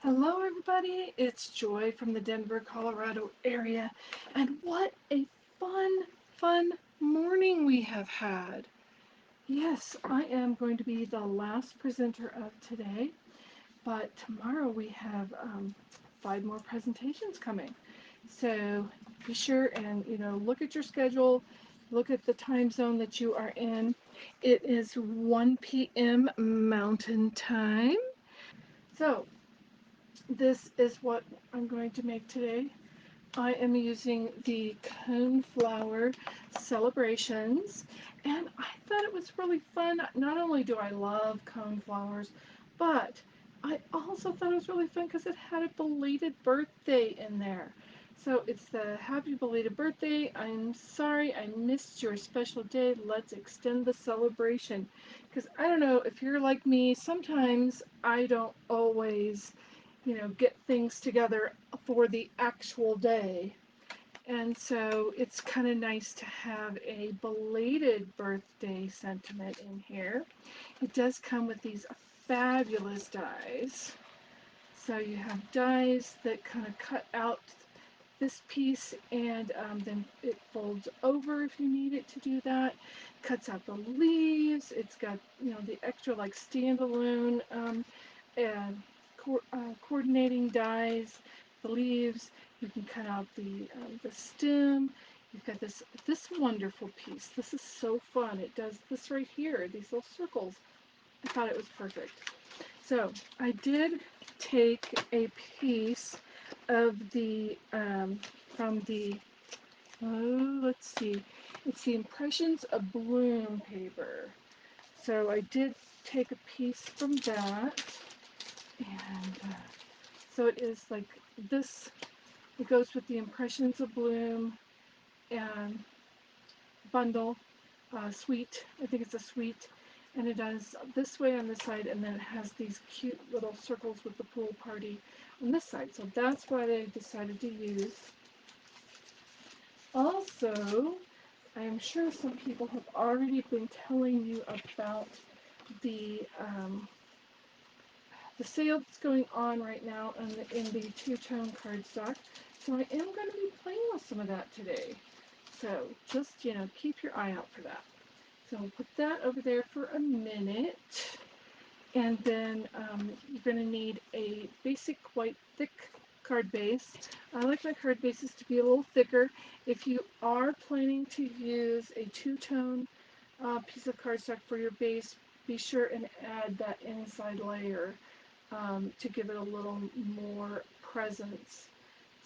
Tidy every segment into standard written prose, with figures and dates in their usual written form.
Hello everybody, it's Joy from the Denver, Colorado area, and what a fun morning we have had. Yes, I am going to be the last presenter of today, but tomorrow we have 5 more presentations coming. So be sure and, look at your schedule, look at the time zone that you are in. It is 1 p.m. Mountain Time. So this is what I'm going to make today. I am using the Coneflower Celebrations, and I thought it was really fun. Not only do I love coneflowers, but I also thought it was really fun because it had a belated birthday in there. So it's the happy belated birthday. I'm sorry I missed your special day. Let's extend the celebration. Because I don't know if you're like me, sometimes I don't always get things together for the actual day. And so it's kind of nice to have a belated birthday sentiment in here. It does come with these fabulous dies. So you have dies that kind of cut out this piece and then it folds over if you need it to do that. Cuts out the leaves. It's got, the extra like standalone and coordinating dies, the leaves. You can cut out the stem. You've got this wonderful piece. This is so fun. It does this right here, these little circles. I thought it was perfect. So I did take a piece of the from the let's see, it's the Impressions of Bloom paper. So I did take a piece from that, and so it is like this. It goes with the Impressions of Bloom and bundle, suite. I think it's a suite, and it does this way on this side, and then it has these cute little circles with the pool party on this side. So that's what I decided to use. Also, I am sure some people have already been telling you about the um, the sale that's going on right now in the two-tone cardstock. So I am going to be playing with some of that today. So just, keep your eye out for that. So I'll put that over there for a minute. And then you're going to need a basic white thick card base. I like my card bases to be a little thicker. If you are planning to use a two-tone piece of cardstock for your base, be sure and add that inside layer to give it a little more presence.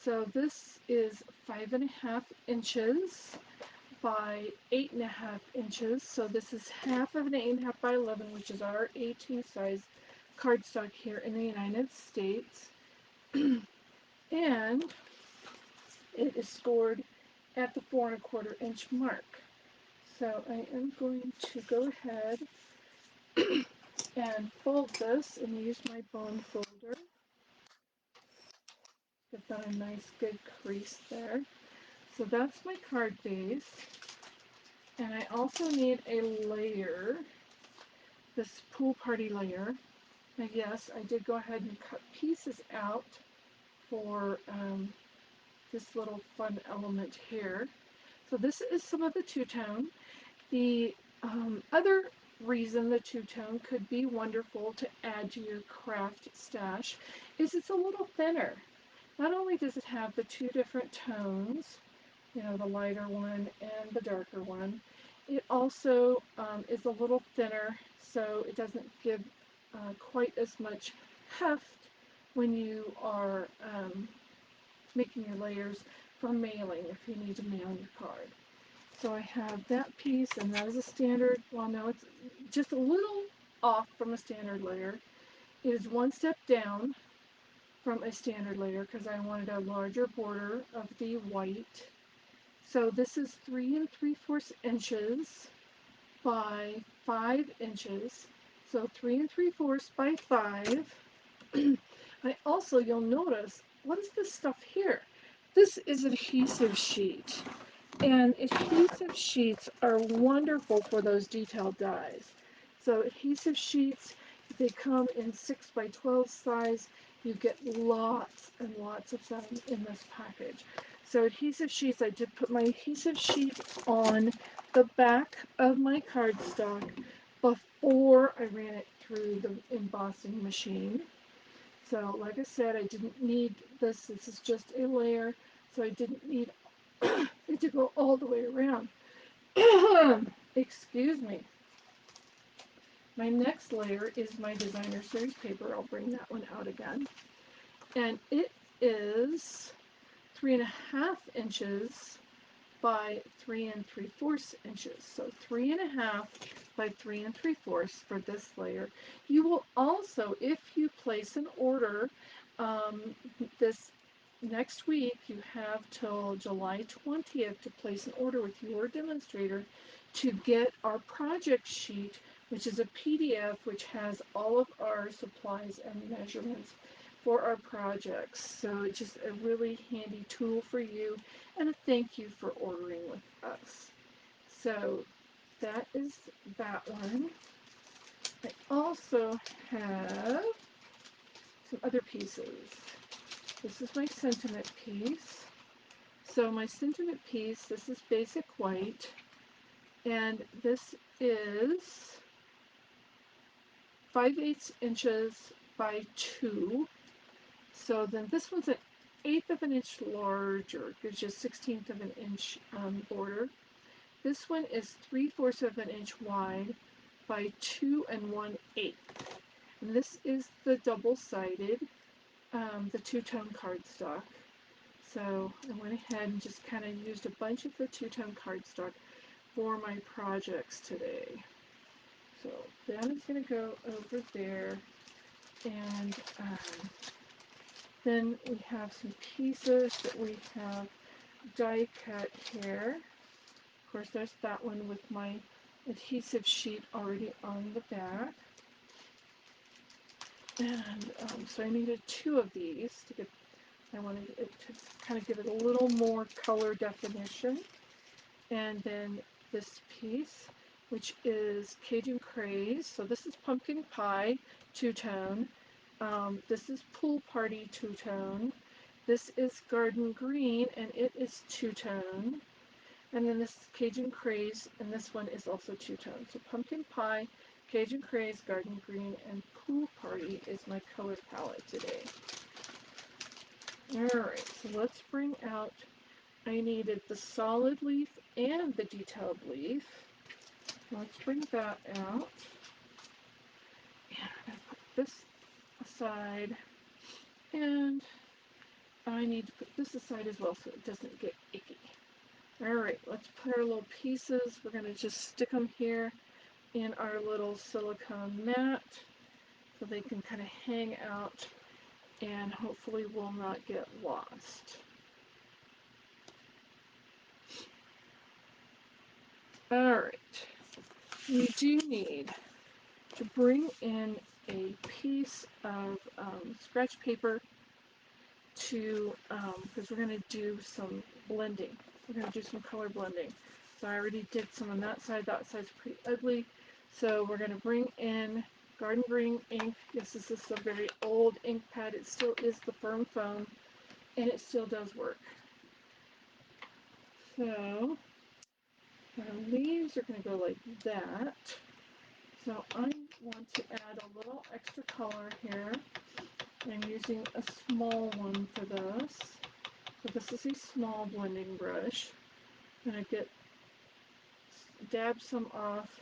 So this is 5.5 inches by 8.5 inches. So this is half of an 8.5 by 11, which is our 18 size cardstock here in the United States. And it is scored at the 4.25 inch mark. So I am going to go ahead and fold this and use my bone folder. Get that a nice good crease there. So that's my card base. And I also need a layer, this pool party layer. Now yes, I did go ahead and cut pieces out for this little fun element here. So this is some of the two-tone. The other reason the two-tone could be wonderful to add to your craft stash is it's a little thinner. Not only does it have the two different tones, the lighter one and the darker one, it also is a little thinner, so it doesn't give quite as much heft when you are making your layers for mailing if you need to mail your card. So I have that piece, and that is a standard, well, no, it's just a little off from a standard layer. It is one step down from a standard layer because I wanted a larger border of the white. So this is 3 3/4 inches by 5 inches. So 3 3/4 by 5. I also, you'll notice, what is this stuff here? This is adhesive sheet. And adhesive sheets are wonderful for those detailed dies. So adhesive sheets, They come in 6 by 12 size. You get lots and lots of them in this package. So adhesive sheets, I did put my adhesive sheet on the back of my cardstock before I ran it through the embossing machine. So like I said, I didn't need this. This is just a layer, so I didn't need it to go all the way around. Excuse me. My next layer is my designer series paper. I'll bring that one out again. And it is 3.5 inches by 3 3/4 inches. So 3.5 by 3 3/4 for this layer. You will also, if you place an order this next week, you have till July 20th to place an order with your demonstrator to get our project sheet, which is a PDF which has all of our supplies and measurements for our projects. So it's just a really handy tool for you and a thank you for ordering with us. So that is that one. I also have some other pieces. This is my sentiment piece. So my sentiment piece, this is basic white, and this is 5/8 inches by 2. So then this one's an 1/8 of an inch larger, gives you 1/16 of an inch border. This one is 3/4 of an inch wide by 2 1/8. And this is the double-sided, the two-tone cardstock. So I went ahead and just kind of used a bunch of the two-tone cardstock for my projects today. So that is going to go over there. And then we have some pieces that we have die cut here. Of course, there's that one with my adhesive sheet already on the back. And so I needed 2 of these to get, I wanted it to kind of give it a little more color definition. And then this piece, which is Cajun Craze. So this is Pumpkin Pie two-tone. This is Pool Party two-tone. This is Garden Green, and it is two-tone. And then this is Cajun Craze, and this one is also two-tone. So Pumpkin Pie, Cajun Craze, Garden Green, and Pool Party is my color palette today. Alright, so let's bring out, I needed the solid leaf and the detailed leaf. Let's bring that out. And I'm going to put this aside, and I need to put this aside as well so it doesn't get icky. Alright, let's put our little pieces. We're going to just stick them here in our little silicone mat so they can kind of hang out and hopefully will not get lost. Alright, we do need to bring in a piece of scratch paper to, because we're going to do some blending. We're going to do some color blending. So I already did some on that side's pretty ugly. So we're going to bring in Garden Green ink. Yes, this is a very old ink pad. It still is the firm foam, and it still does work. So our leaves are going to go like that. So I want to add a little extra color here. I'm using a small one for this. So this is a small blending brush. I'm going to dab some off,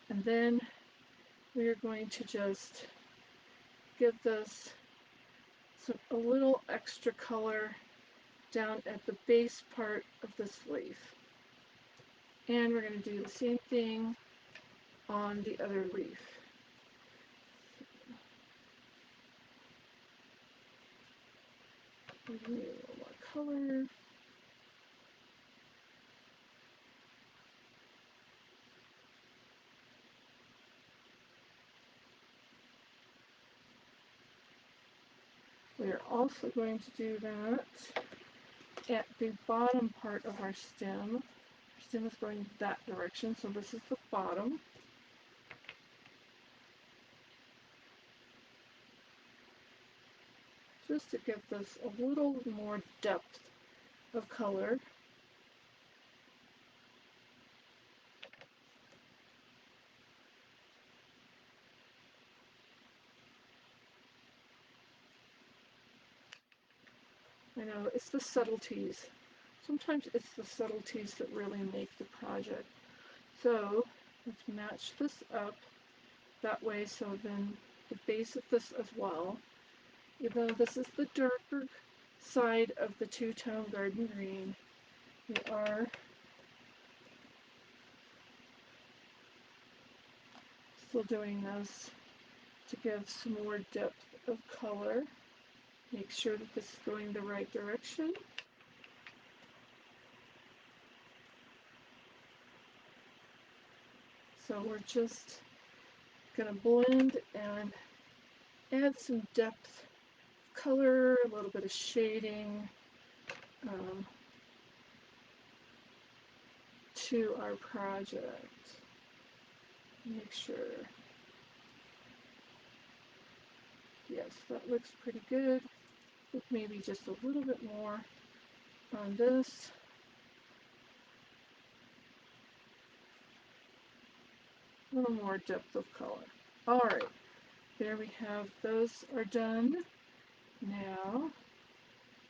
and then we are going to just give this a little extra color down at the base part of this leaf. And we're going to do the same thing on the other leaf. Give me a little more color. We are also going to do that at the bottom part of our stem. Our stem is going that direction, so this is the bottom. just to give this a little more depth of color. I know, it's the subtleties. Sometimes it's the subtleties that really make the project. So let's match this up that way, so then the base of this as well, even though this is the darker side of the two-tone garden green, we are still doing this to give some more depth of color. Make sure that this is going the right direction. So we're just going to blend and add some depth of color, a little bit of shading um, to our project. Make sure. Yes, that looks pretty good. With maybe just a little bit more on this. A little more depth of color. All right, there we have, those are done. Now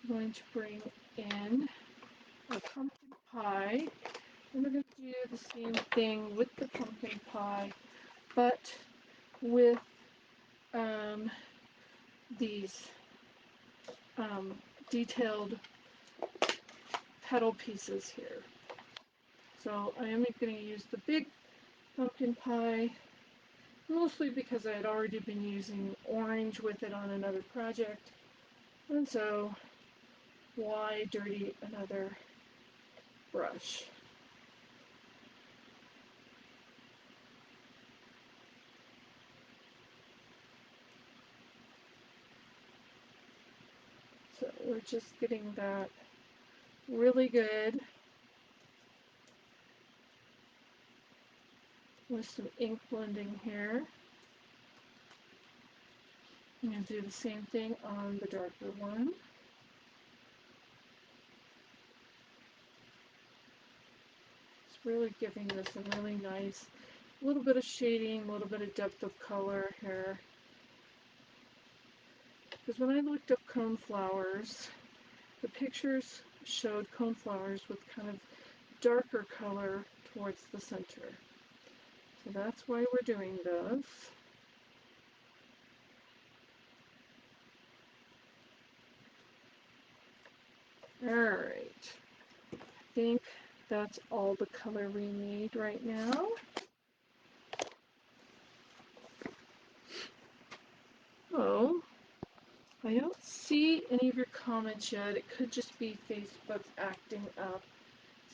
I'm going to bring in our pumpkin pie. And we're going to do the same thing with the pumpkin pie, but with these um, detailed petal pieces here. So I am going to use the big pumpkin pie, mostly because I had already been using orange with it on another project, and so why dirty another brush? So we're just getting that really good with some ink blending here. I'm going to do the same thing on the darker one. It's really giving this a really nice little bit of shading, a little bit of depth of color here. Because when I looked up coneflowers, the pictures showed coneflowers with kind of darker color towards the center. So that's why we're doing this. Alright, I think that's all the color we need right now. Oh, I don't see any of your comments yet. It could just be Facebook acting up.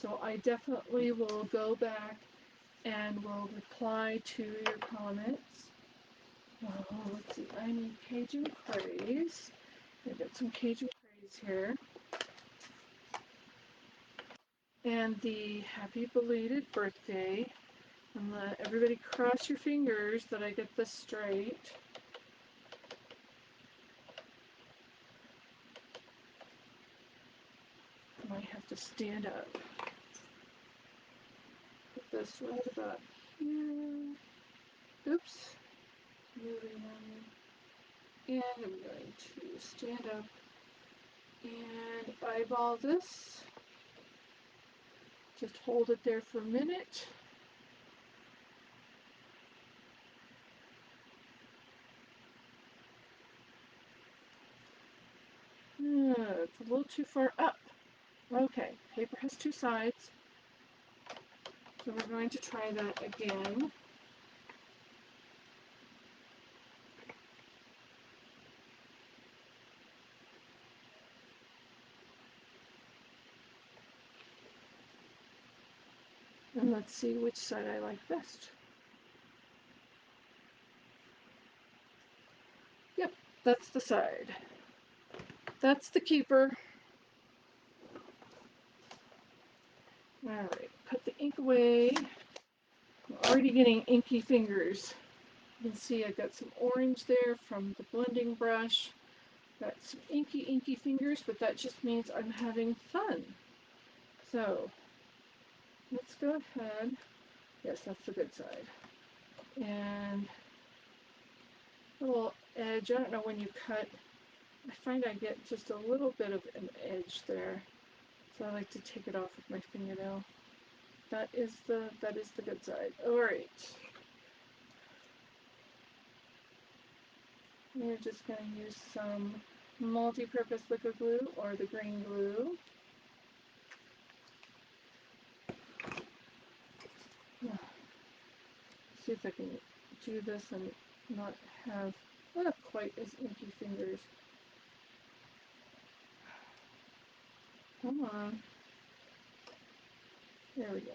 So I definitely will go back and will reply to your comments. Oh, let's see, I need Cajun praise. I've got some Cajun praise here. And the happy belated birthday. And let everybody cross your fingers that I get this straight. I might have to stand up. Put this right about here. Oops. Moving on. And I'm going to stand up and eyeball this. Just hold it there for a minute. It's a little too far up. Okay, paper has two sides, so we're going to try that again. And let's see which side I like best. Yep, that's the side. That's the keeper. Alright, put the ink away. I'm already getting inky fingers. You can see I got some orange there from the blending brush. Got some inky fingers, but that just means I'm having fun. So let's go ahead. Yes, that's the good side. And a little edge. I don't know when you cut. I find I get just a little bit of an edge there. So I like to take it off with my fingernail. That is the good side. Alright. We're just going to use some multi-purpose liquid glue or the green glue. See if I can do this and not have quite as inky fingers. Come on. There we go.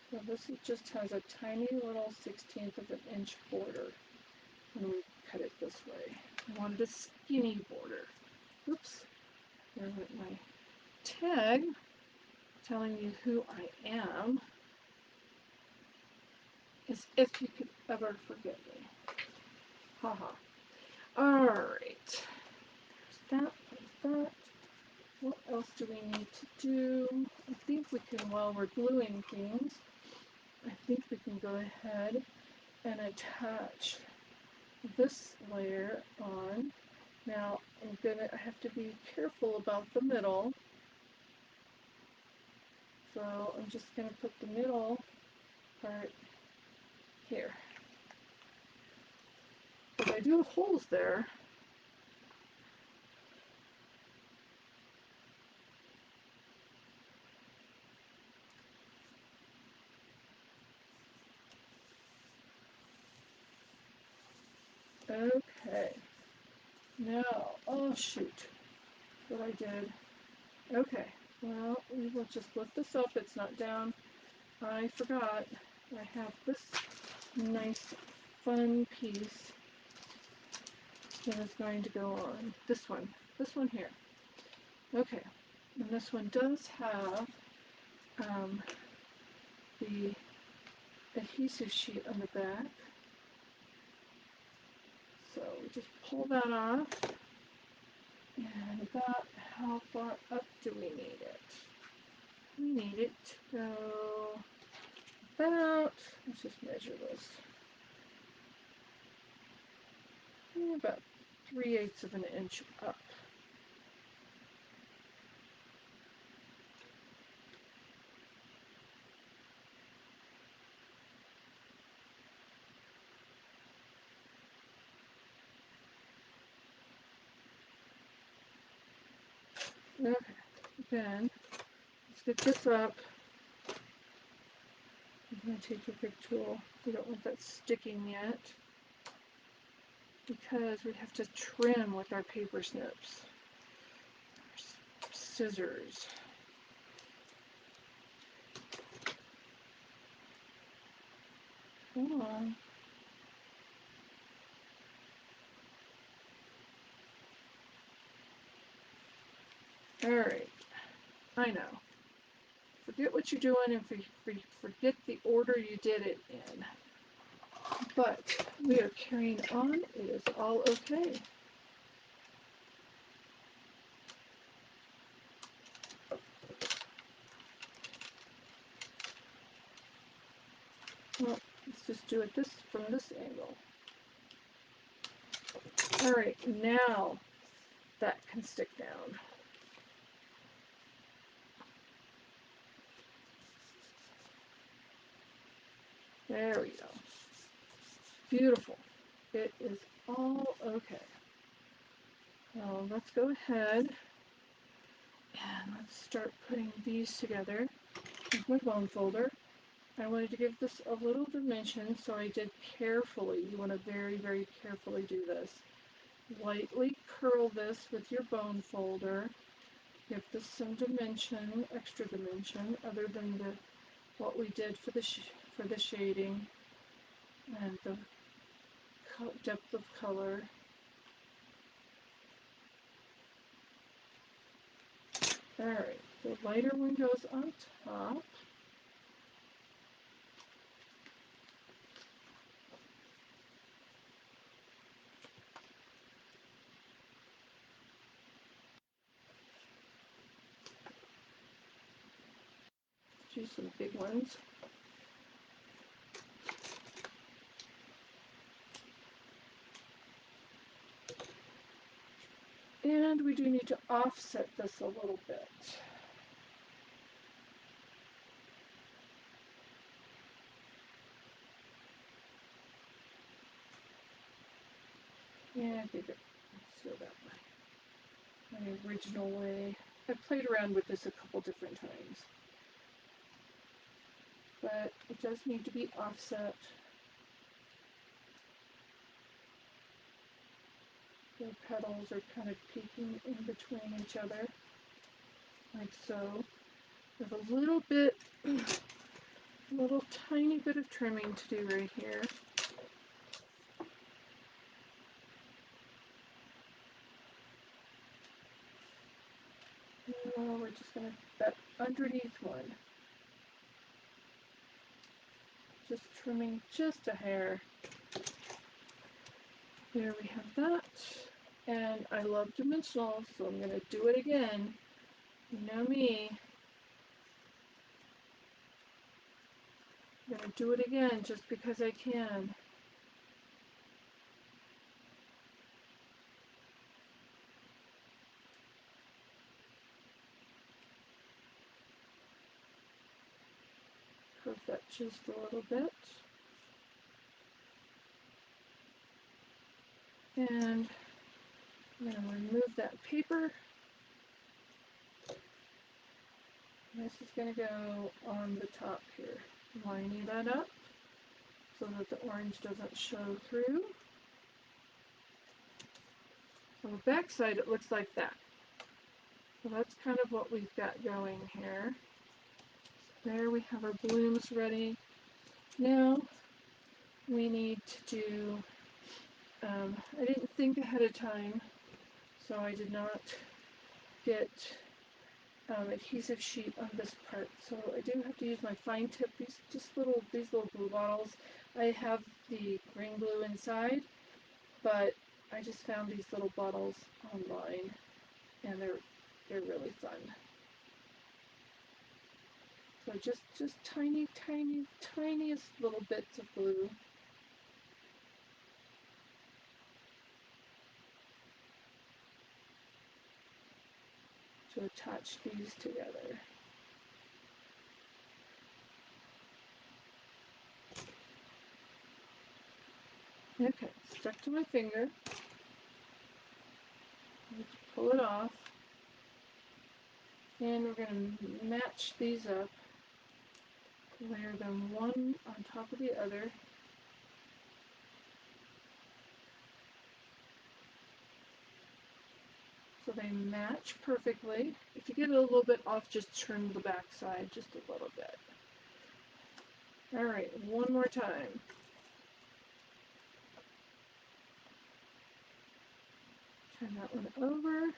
So this just has a tiny little 1/16 of an inch border when we cut it this way. I wanted a skinny border. Oops. There went my tag telling you who I am, as if you could ever forget me. Haha. Alright. That. What else do we need to do? I think we can, while we're gluing things, I think we can go ahead and attach this layer on. Now I have to be careful about the middle. So I'm just gonna put the middle part here. But I do have holes there. Okay. Now, oh shoot, what I did. Okay, well, we will just lift this up. It's not down. I forgot. I have this nice, fun piece that is going to go on. This one here. Okay, and this one does have the adhesive sheet on the back. So we just pull that off. And about how far up do we need it? We need it to go about, let's just measure this, about 3/8 of an inch up. Okay, then let's get this up. I'm going to take your big tool. We don't want that sticking yet, because we have to trim with our paper snips. Scissors. Come on. Alright, I know. Forget what you're doing and forget the order you did it in. But we are carrying on. It is all okay. Well, let's just do it from this angle. Alright, now that can stick down. There we go. Beautiful. It is all okay. Now let's go ahead and let's start putting these together with my bone folder. I wanted to give this a little dimension, so I did carefully. You want to very, very carefully do this. Lightly curl this with your bone folder. Give this some dimension, extra dimension, other than what we did for the shading and the depth of color. Alright, the lighter one goes on top. do some big ones. And we do need to offset this a little bit. Yeah, I think let's go that way. My original way. I've played around with this a couple different times. But it does need to be offset. The petals are kind of peeking in between each other, like so. There's a little bit, a little tiny bit of trimming to do right here. We're just going to that underneath one. Just trimming just a hair. There we have that. And I love dimensional, so I'm going to do it again. You know me. I'm going to do it again just because I can. Curve that just a little bit. And I'm going to remove that paper. This is going to go on the top here, lining that up so that the orange doesn't show through. On the back side it looks like that. So that's kind of what we've got going here. There we have our blooms ready. Now we need to do, I didn't think ahead of time, so I did not get adhesive sheet on this part. So I do have to use my fine tip, these little glue bottles. I have the green glue inside, but I just found these little bottles online and they're really fun. So just tiniest little bits of glue. To attach these together. Okay, stuck to my finger. Let's pull it off. And we're going to match these up. Layer them one on top of the other. So they match perfectly. If you get it a little bit off, just trim the back side just a little bit. Alright, one more time. Turn that one over.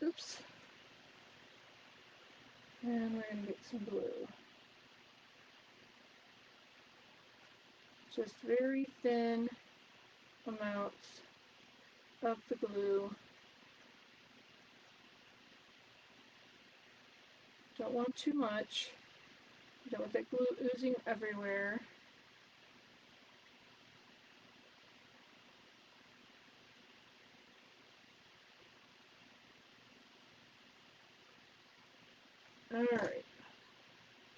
Oops. And we're going to get some glue. Just very thin amounts of the glue. Don't want too much. You don't want that glue oozing everywhere. Alright.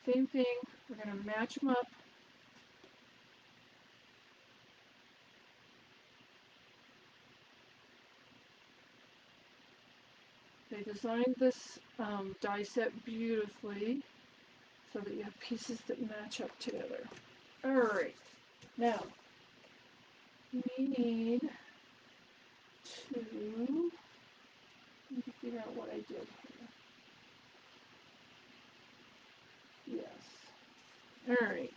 Same thing. We're going to match them up. They designed this die set beautifully so that you have pieces that match up together. Alright. Now, we need to figure out what I did here. Yes. Alright.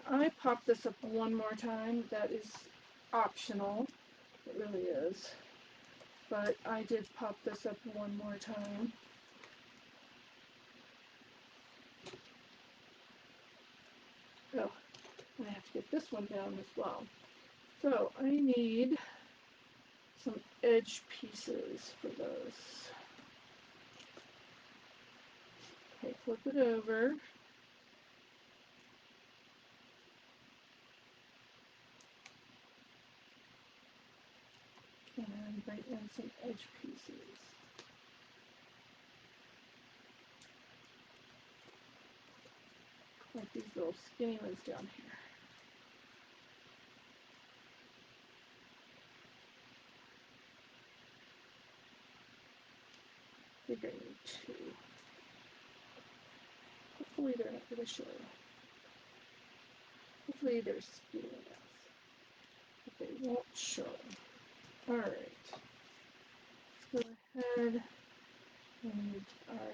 I popped this up one more time. That is optional. It really is. But I did pop this up one more time. Oh, I have to get this one down as well. So I need some edge pieces for this. Okay, flip it over. bring in some edge pieces. Like these little skinny ones down here. I think I need two. Hopefully they're not going to show. Hopefully they're skinny enough. But they won't show. Alright. Let's go ahead and need our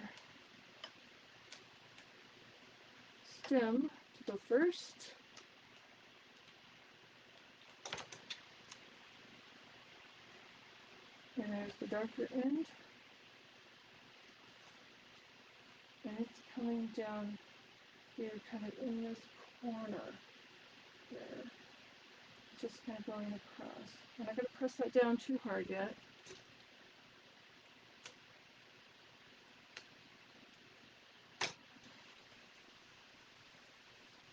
stem to go first. And there's the darker end. And it's coming down here, kind of in this corner there. Just kind of going across. I'm not going to press that down too hard yet.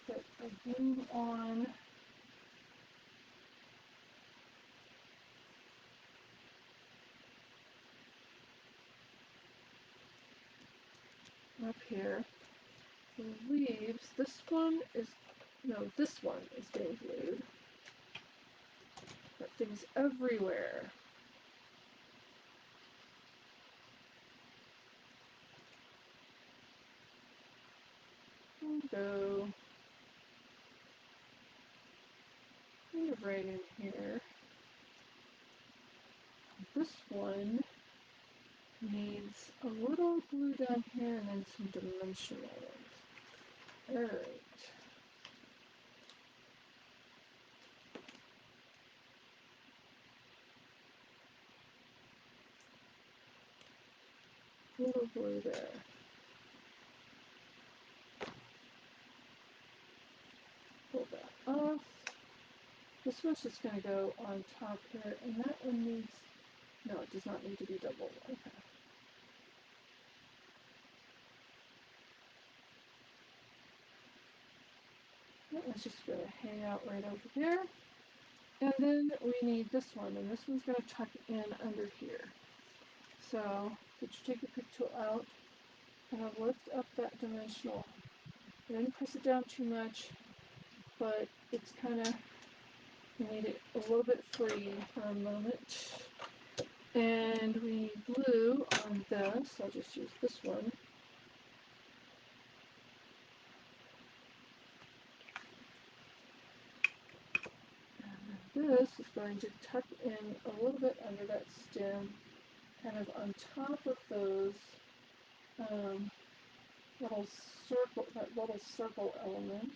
Put a glue on. Up here. The leaves, this one is being glued. That thing's everywhere. Go. Kind of right in here. This one needs a little glue down here and then some dimensional ones. Alright. A little glue there. Pull that off. This one's just going to go on top here, and that one needs, no, it does not need to be double. Okay. That one's just going to hang out right over there. And then we need this one, and this one's going to tuck in under here. So, you take your pick tool out, and I'll lift up that dimensional. I didn't press it down too much, but it's kind of, you need it a little bit free for a moment. And we need glue on this. I'll just use this one. And this is going to tuck in a little bit under that stem, kind of on top of those little circle element.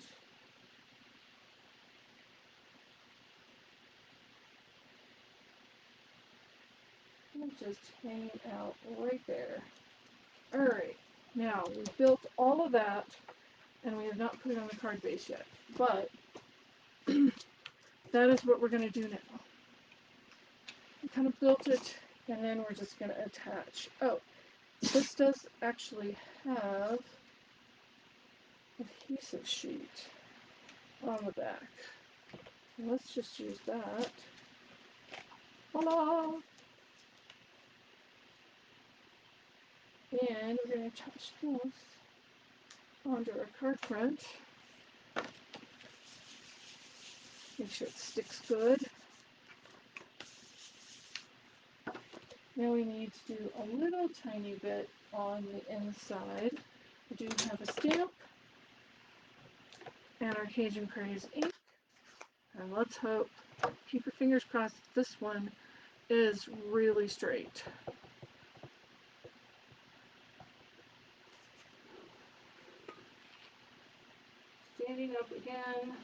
And just hanging out right there. Alright, now we've built all of that, and we have not put it on the card base yet, but that is what we're going to do now. We kind of built it, and then we're just going to attach. Oh, this does actually have adhesive sheet on the back. So let's just use that. Voila! And we're going to attach this onto our card front. Make sure it sticks good. Now we need to do a little tiny bit on the inside. We do have a stamp and our Cajun Craze ink. And let's hope, keep your fingers crossed, this one is really straight. Standing up again.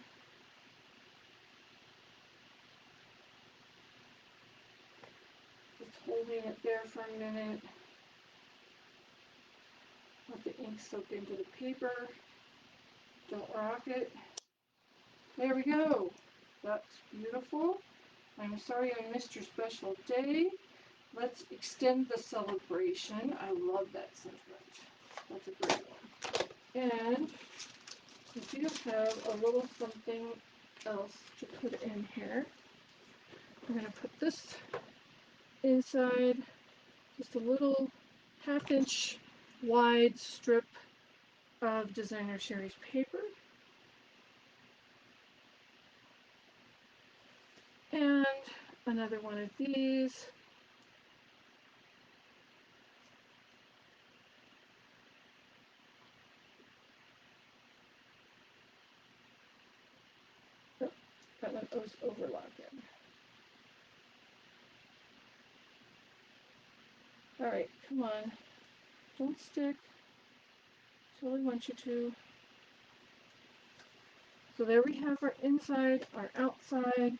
Just holding it there for a minute. Let the ink soak into the paper. Don't rock it. There we go. That's beautiful. I'm sorry I missed your special day. Let's extend the celebration. I love that sentiment. That's a great one. And we do have a little something else to put in here. I'm going to put this inside just a little 1/2 inch wide strip of designer series paper. And another one of these. Oh, that one was overlapping. Alright, come on. Don't stick. That's all I want you to. So there we have our inside, our outside,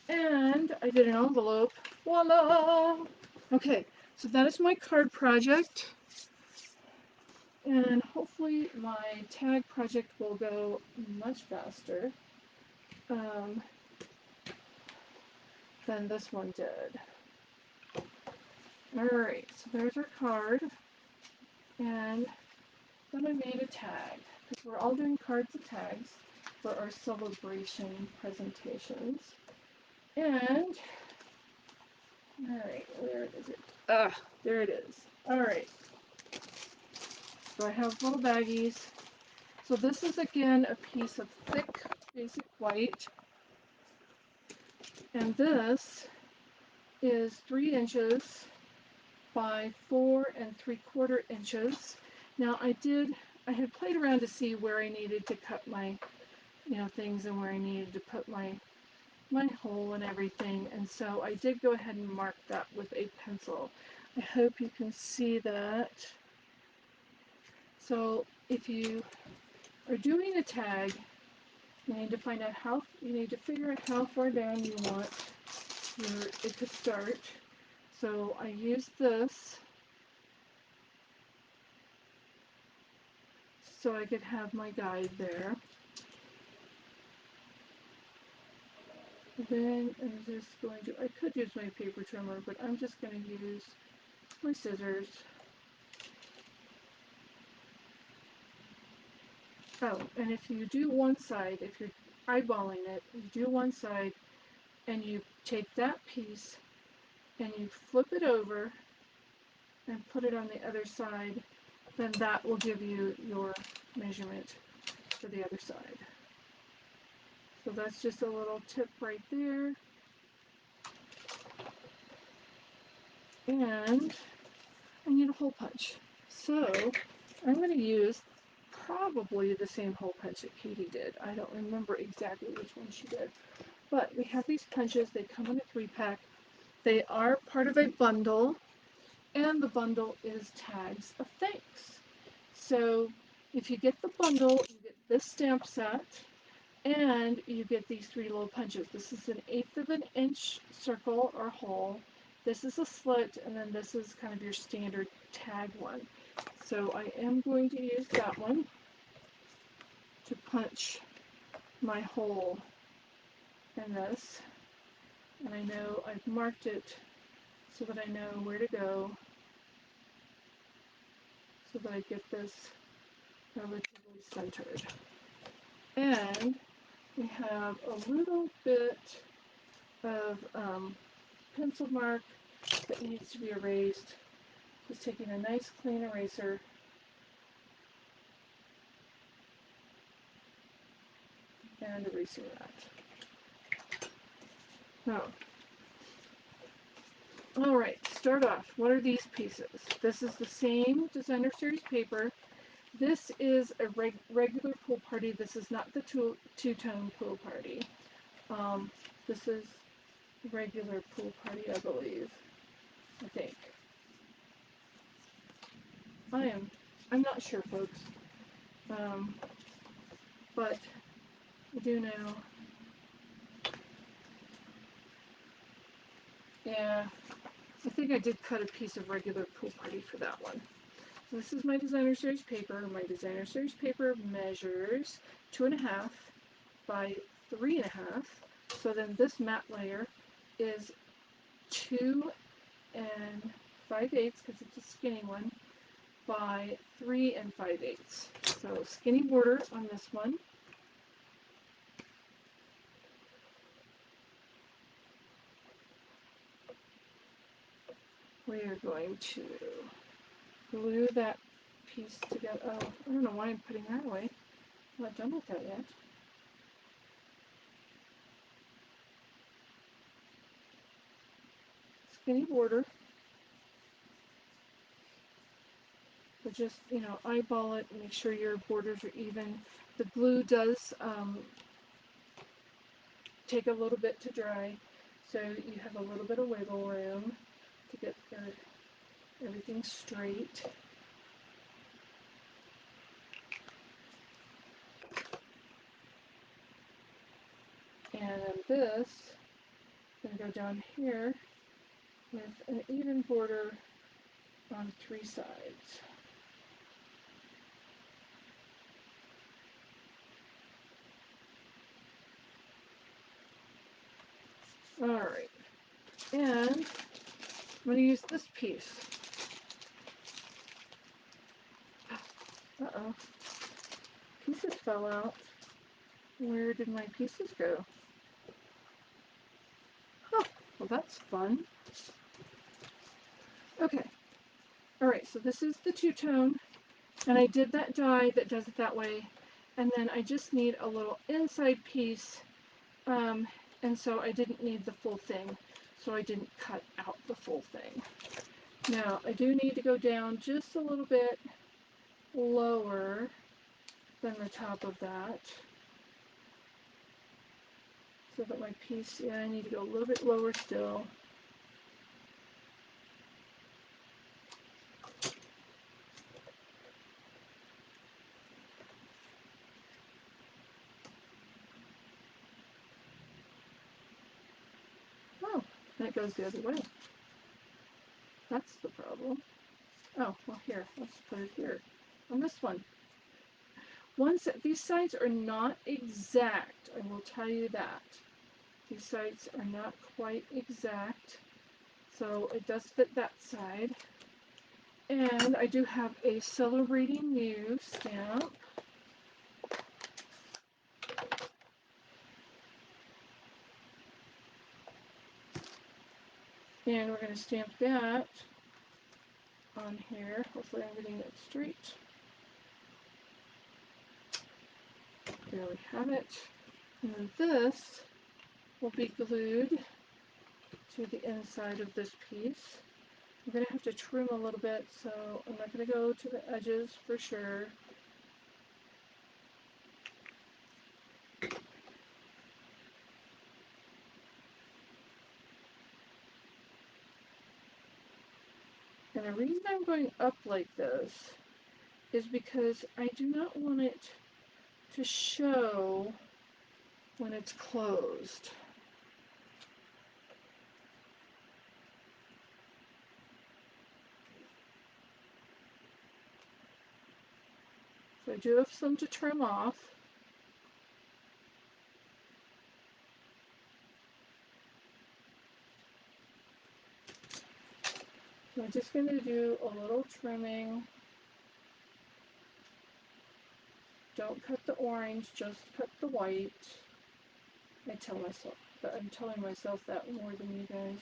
and I did an envelope. Voila! Okay, so that is my card project. And hopefully my tag project will go much faster than this one did. Alright, so there's our card. And then I made a tag, because we're all doing cards and tags for our celebration presentations. And, alright, where is it? Ah, there it is. Alright, so I have little baggies. So this is again a piece of thick basic white, and this is 3 inches by 4 3/4 inches. Now I had played around to see where I needed to cut my, things and where I needed to put my hole and everything, and so I did go ahead and mark that with a pencil. I hope you can see that. So if you are doing a tag, you need to figure out how far down you want it to start. So I used this so I could have my guide there. Then I'm just going to, I could use my paper trimmer, but I'm just going to use my scissors. Oh, and if you do one side, if you're eyeballing it, you do one side and you take that piece and you flip it over and put it on the other side, then that will give you your measurement for the other side. So that's just a little tip right there. And I need a hole punch. So I'm going to use probably the same hole punch that Katie did. I don't remember exactly which one she did. But we have these punches. They come in a 3-pack. They are part of a bundle, and the bundle is tags of thanks. So if you get the bundle, you get this stamp set, and you get these 3 little punches. This is an 1/8 of an inch circle or hole. This is a slit, and then this is kind of your standard tag one. So I am going to use that one to punch my hole in this. And I know I've marked it so that I know where to go, so that I get this relatively centered. And we have a little bit of pencil mark that needs to be erased. Just taking a nice clean eraser and erasing that. Now, alright, start off. What are these pieces? This is the same designer series paper. This is a regular pool party. This is not the two-tone pool party. This is regular pool party, I believe. I think. I'm not sure, folks. But I do know. Yeah, I think I did cut a piece of regular pool party for that one. So this is my designer series paper. My designer series paper measures 2.5 by 3.5. So then this matte layer is 2 5/8, because it's a skinny one, by 3 5/8. So skinny border on this one. we are going to glue that piece together. Oh, I don't know why I'm putting that away. I'm not done with that yet. Skinny border. But just, eyeball it and make sure your borders are even. The glue does take a little bit to dry, so you have a little bit of wiggle room to get everything straight. And this is going to go down here with an even border on 3 sides. Alright, and I'm going to use this piece. Uh-oh, pieces fell out. Where did my pieces go? Huh, well that's fun. Okay, alright, so this is the two-tone, and I did that die that does it that way, and then I just need a little inside piece, and so I didn't need the full thing, so I didn't cut out the full thing. Now, I do need to go down just a little bit lower than the top of that, so that my piece, yeah, I need to go a little bit lower still. Oh, and it goes the other way. That's the problem. Oh, well here, let's put it here, on this one. These sides are not exact, I will tell you that. These sides are not quite exact, so it does fit that side. And I do have a Celebrating You stamp. And we're going to stamp that on here. Hopefully I'm getting it straight. There we have it. And then this will be glued to the inside of this piece. I'm going to have to trim a little bit, so I'm not going to go to the edges for sure. And the reason I'm going up like this is because I do not want it to show when it's closed. So I do have some to trim off. So I'm just going to do a little trimming. Don't cut the orange, just cut the white. I tell myself, but I'm telling myself that more than you guys.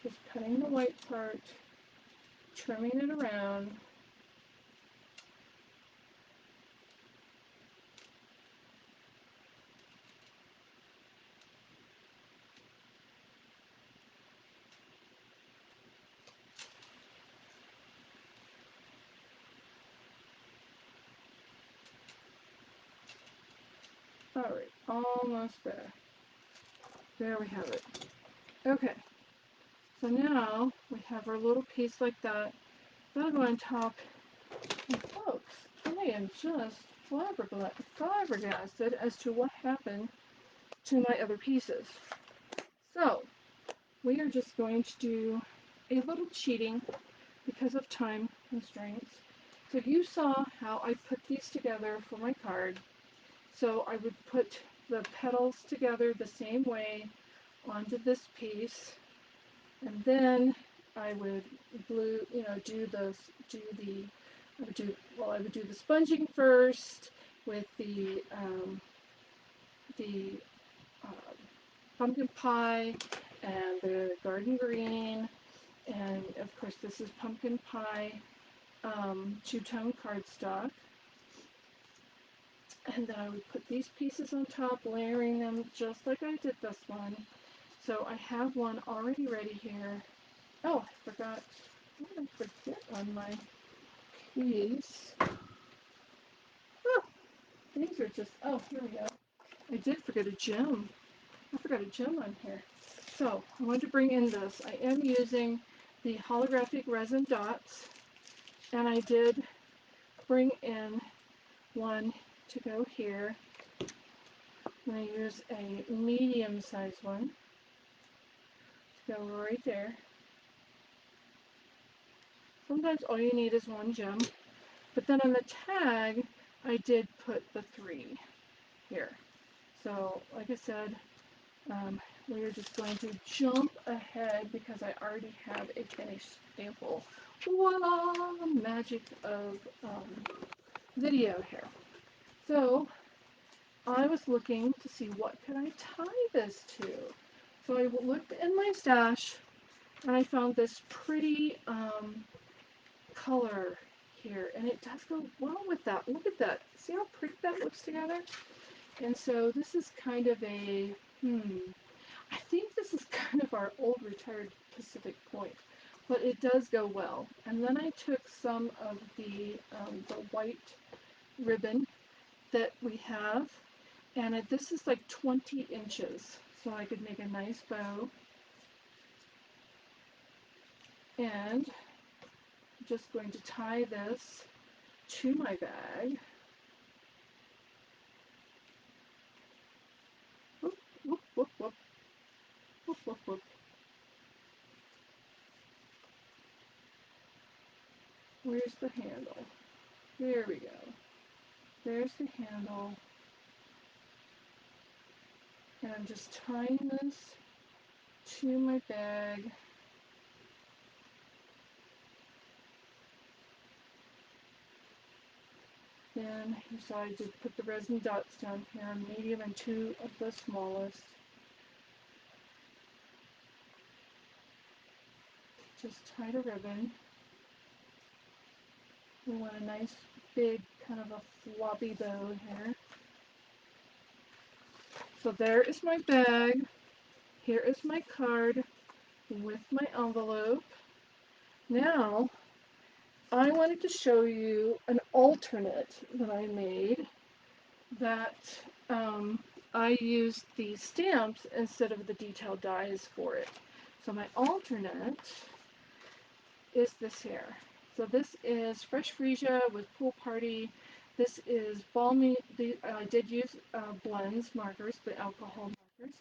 Just cutting the white part, trimming it around. Alright, almost there. There we have it. Okay, so now we have our little piece like that. That'll go on top. And folks, I am just flabbergasted as to what happened to my other pieces. So, we are just going to do a little cheating because of time constraints. So you saw how I put these together for my card. So I would put the petals together the same way onto this piece, and then I would glue, I would do the sponging first with the uh, pumpkin pie and the garden green, and of course this is pumpkin pie two-tone cardstock. And then I would put these pieces on top, layering them just like I did this one. So I have one already ready here. Oh, I forgot. What did I forget on my piece? Oh, these are just, oh, here we go. I did forget a gem. I forgot a gem on here. So I wanted to bring in this. I am using the holographic resin dots, and I did bring in one to go here. I'm going to use a medium-sized one to go right there. Sometimes all you need is one gem, but then on the tag, I did put the 3 here. So, like I said, we're just going to jump ahead because I already have a finished sample. Voila! Magic of video here. So, I was looking to see what could I tie this to. So I looked in my stash and I found this pretty color here, and it does go well with that. Look at that. See how pretty that looks together? And so this is kind of a, I think this is kind of our old retired Pacific Point, but it does go well. And then I took some of the white ribbon that we have, and this is like 20 inches, so I could make a nice bow. And I'm just going to tie this to my bag. Whoop, whoop, whoop, whoop, whoop, whoop, whoop. Where's the handle? There we go. There's the handle. And I'm just tying this to my bag. Then you saw I did put the resin dots down here, medium and 2 of the smallest. Just tied a ribbon. We want a nice big kind of a floppy bow here. So there is my bag. Here is my card with my envelope. Now I wanted to show you an alternate that I made that I used the stamps instead of the detailed dies for it. So my alternate is this here. So this is Fresh Freesia with Pool Party. This is Balmy. I did use blends markers, the alcohol markers.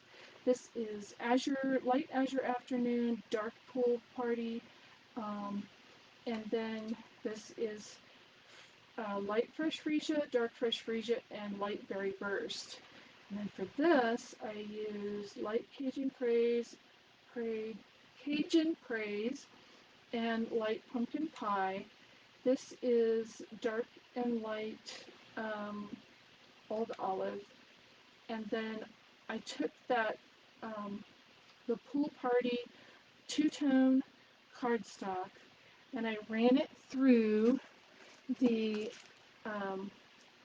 This is Azure, Light Azure Afternoon, Dark Pool Party. And then this is Light Fresh Freesia, Dark Fresh Freesia, and Light Berry Burst. And then for this, I use Light Cajun Praise, and Light Pumpkin Pie. This is Dark and Light Old Olive. And then I took that, the Pool Party two-tone cardstock, and I ran it through the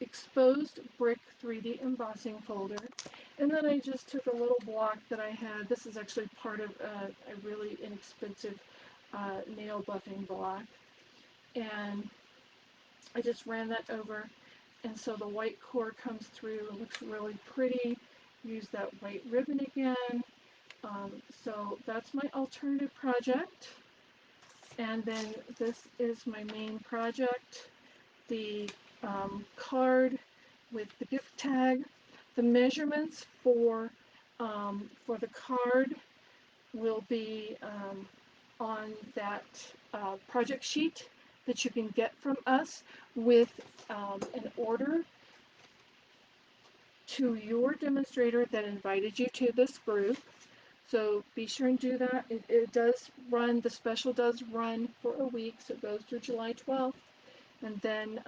exposed brick 3D embossing folder, and then I just took a little block that I had. This is actually part of a really inexpensive nail buffing block, and I just ran that over, and so the white core comes through. It looks really pretty. Use that white ribbon again. So that's my alternative project, and then this is my main project. The card with the gift tag. The measurements for the card will be on that project sheet that you can get from us with an order. to your demonstrator that invited you to this group. So be sure and do that. It does run, the special does run for a week, so it goes through July 12th, and then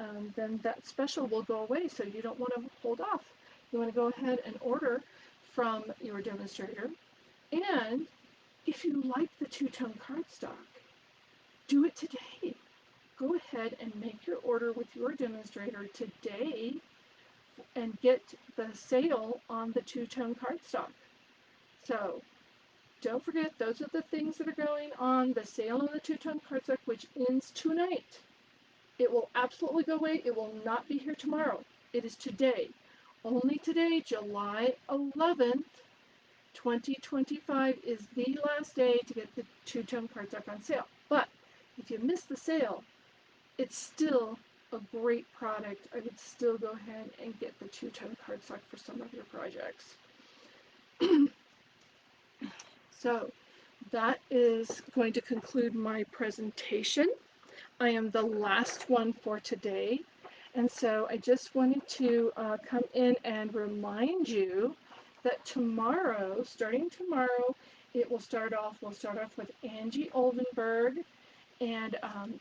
that special will go away. So you don't want to hold off. You want to go ahead and order from your demonstrator. And if you like the two-tone cardstock, do it today. Go ahead and make your order with your demonstrator today and get the sale on the two-tone cardstock. So don't forget, those are the things that are going on. The sale on the two-tone cardstock, which ends tonight. It will absolutely go away. It will not be here tomorrow. It is today. Only today, July 11th, 2025 is the last day to get the two-tone cardstock on sale. But if you miss the sale, it's still a great product. I would still go ahead and get the two-tone cardstock for some of your projects. So that is going to conclude my presentation. I am the last one for today. And so I just wanted to come in and remind you that tomorrow, starting tomorrow, we'll start off with Angie Oldenburg, and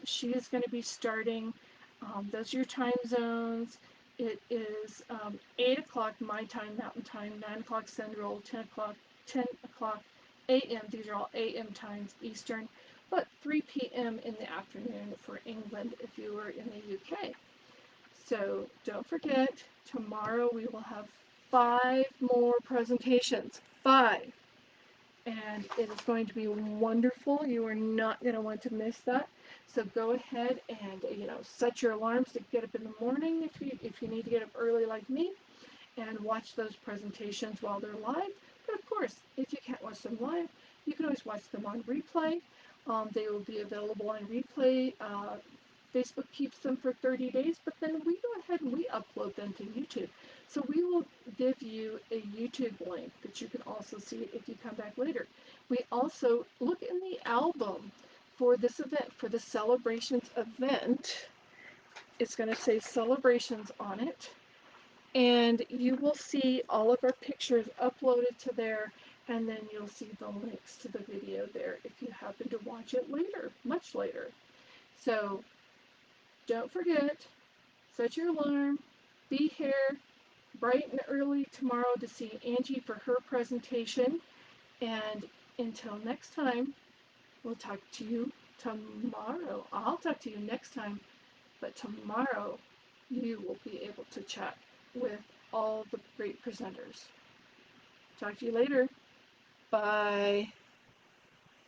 she is going to be starting, those are your time zones. It is 8 o'clock my time, Mountain Time, 9 o'clock Central, 10 o'clock a.m. These are all a.m. times Eastern, but 3 p.m. in the afternoon for England if you were in the UK. So don't forget, tomorrow we will have 5 more presentations. 5! And it is going to be wonderful. You are not going to want to miss that. So go ahead and set your alarms to get up in the morning if you need to get up early like me, and watch those presentations while they're live. But of course, if you can't watch them live, you can always watch them on replay. They will be available on replay. Facebook keeps them for 30 days, but then we go ahead and we upload them to YouTube. So we will give you a YouTube link that you can also see if you come back later. We also look in the album for this event, for the celebrations event. It's going to say celebrations on it. And you will see all of our pictures uploaded to there, and then you'll see the links to the video there if you happen to watch it later, much later. So don't forget, set your alarm, be here bright and early tomorrow to see Angie for her presentation. And until next time, we'll talk to you tomorrow. I'll talk to you next time, but tomorrow you will be able to chat with all the great presenters. Talk to you later. Bye.